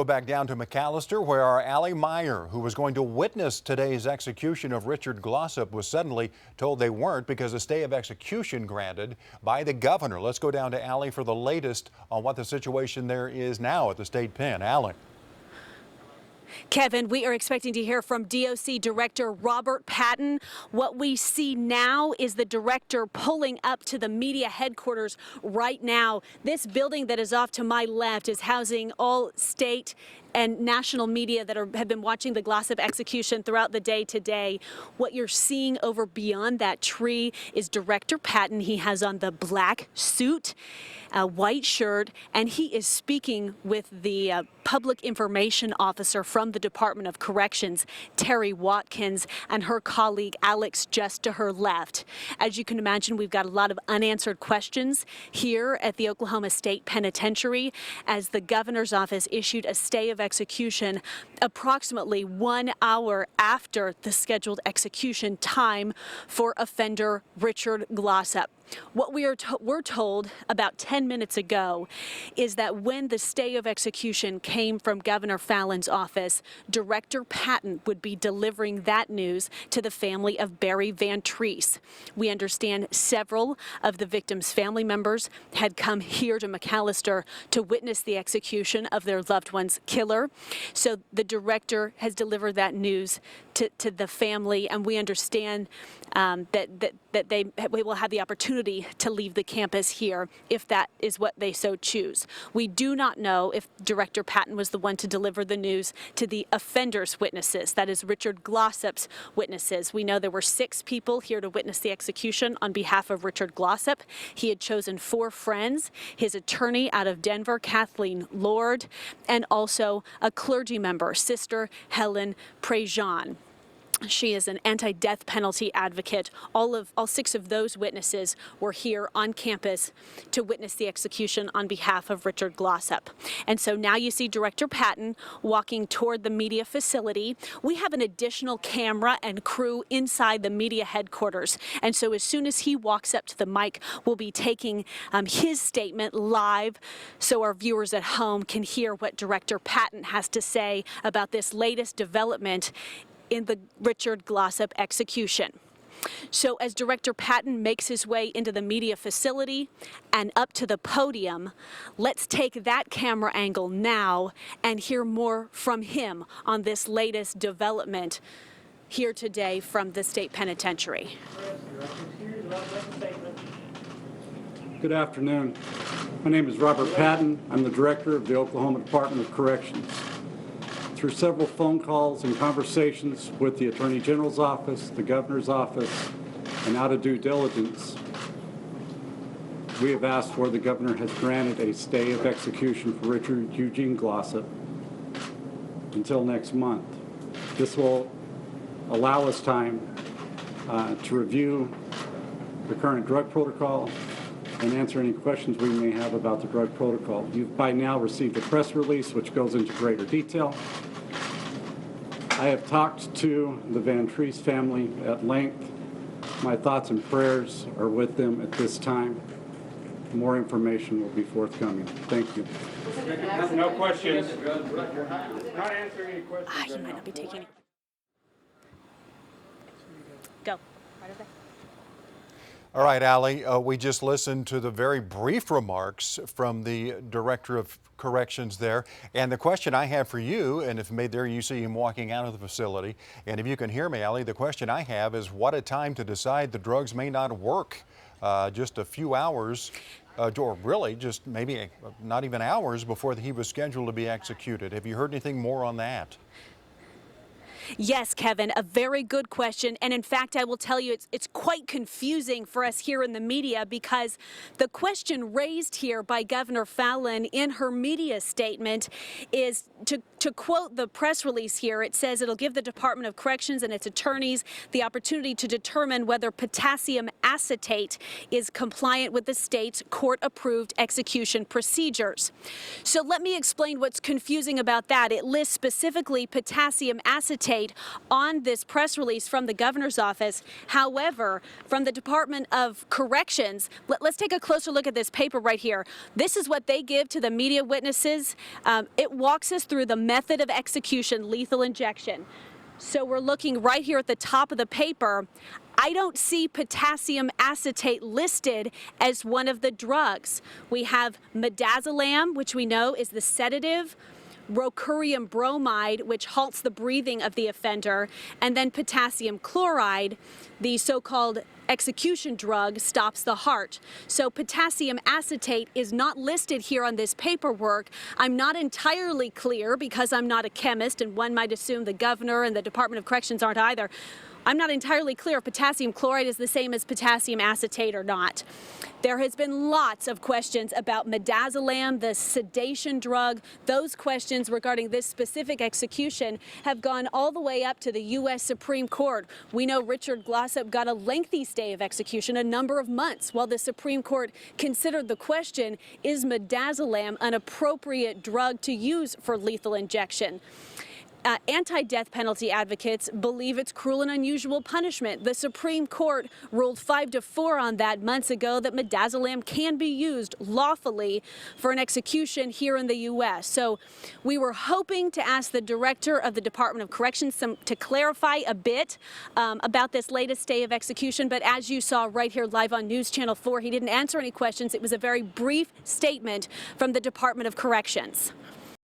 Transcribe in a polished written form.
Go back down to McAllister, where our Allie Meyer, who was going to witness today's execution of Richard Glossip, was suddenly told they weren't because a stay of execution granted by the governor. Let's go down to Allie for the latest on what the situation there is now at the state pen. Allie. Kevin, we are expecting to hear from DOC Director Robert Patton. What we see now is the director pulling up to the media headquarters right now. This building that is off to my left is housing all state and national media that have been watching the Glossip execution throughout the day today. What you're seeing over beyond that tree is Director Patton. He has on the black suit, a white shirt, and he is speaking with the public information officer from the Department of Corrections, Terry Watkins, and her colleague Alex just to her left. As you can imagine, we've got a lot of unanswered questions here at the Oklahoma State Penitentiary as the governor's office issued a stay of execution approximately 1 hour after the scheduled execution time for offender Richard Glossip. What we're told about 10 minutes ago is that when the stay of execution came from Governor Fallon's office, Director Patton would be delivering that news to the family of Barry Van Treese. We understand several of the victims' family members had come here to McAllister to witness the execution of their loved one's killer. So the director has delivered that news to the family, and we understand that they will have the opportunity to leave the campus here if that is what they so choose. We do not know if Director Patton was the one to deliver the news to the offender's witnesses, that is Richard Glossip's witnesses. We know there were 6 people here to witness the execution on behalf of Richard Glossip. He had chosen 4 friends, his attorney out of Denver, Kathleen Lord, and also a clergy member, Sister Helen Prejean. She is an anti-death penalty advocate. All 6 of those witnesses were here on campus to witness the execution on behalf of Richard Glossip. And so now you see Director Patton walking toward the media facility. We have an additional camera and crew inside the media headquarters. And so as soon as he walks up to the mic, we'll be taking his statement live so our viewers at home can hear what Director Patton has to say about this latest development in the Richard Glossip execution. So as Director Patton makes his way into the media facility and up to the podium, let's take that camera angle now and hear more from him on this latest development here today from the state penitentiary. Good afternoon. My name is Robert Patton. I'm the director of the Oklahoma Department of Corrections. Through several phone calls and conversations with the Attorney General's office, the Governor's office, and out of due diligence, we have asked for, the Governor has granted a stay of execution for Richard Eugene Glossip until next month. This will allow us time to review the current drug protocol and answer any questions we may have about the drug protocol. You've by now received a press release which goes into greater detail. I have talked to the Van Treese family at length. My thoughts and prayers are with them at this time. More information will be forthcoming. Thank you. No questions. Not answering any questions. You might not be taking it. Go. Right over. All right, Allie, we just listened to the very brief remarks from the Director of Corrections there. And the question I have for you, and if there you see him walking out of the facility, and if you can hear me, Allie, the question I have is what a time to decide the drugs may not work. Just a few hours, or really just maybe not even hours before he was scheduled to be executed. Have you heard anything more on that? Yes, Kevin, a very good question. And in fact, I will tell you it's quite confusing for us here in the media because the question raised here by Governor Fallon in her media statement is, to quote the press release here, it says it'll give the Department of Corrections and its attorneys the opportunity to determine whether potassium acetate is compliant with the state's court-approved execution procedures. So let me explain what's confusing about that. It lists specifically potassium acetate date on this press release from the governor's office. However, from the Department of Corrections, let's take a closer look at this paper right here. This is what they give to the media witnesses. It walks us through the method of execution, lethal injection. So we're looking right here at the top of the paper. I don't see potassium acetate listed as one of the drugs. We have midazolam, which we know is the sedative, rocurium bromide, which halts the breathing of the offender, and then potassium chloride, the so-called execution drug, stops the heart. So potassium acetate is not listed here on this paperwork. I'm not entirely clear, because I'm not a chemist, and one might assume the governor and the Department of Corrections aren't either. I'm not entirely clear if potassium chloride is the same as potassium acetate or not. There has been lots of questions about midazolam, the sedation drug. Those questions regarding this specific execution have gone all the way up to the U.S. Supreme Court. We know Richard Glossip got a lengthy stay of execution, a number of months, while the Supreme Court considered the question, is midazolam an appropriate drug to use for lethal injection? Anti-death penalty advocates believe it's cruel and unusual punishment. The Supreme Court ruled 5-4 on that months ago, that midazolam can be used lawfully for an execution here in the U.S. So we were hoping to ask the director of the Department of Corrections to clarify a bit about this latest stay of execution. But as you saw right here live on News Channel 4, he didn't answer any questions. It was a very brief statement from the Department of Corrections.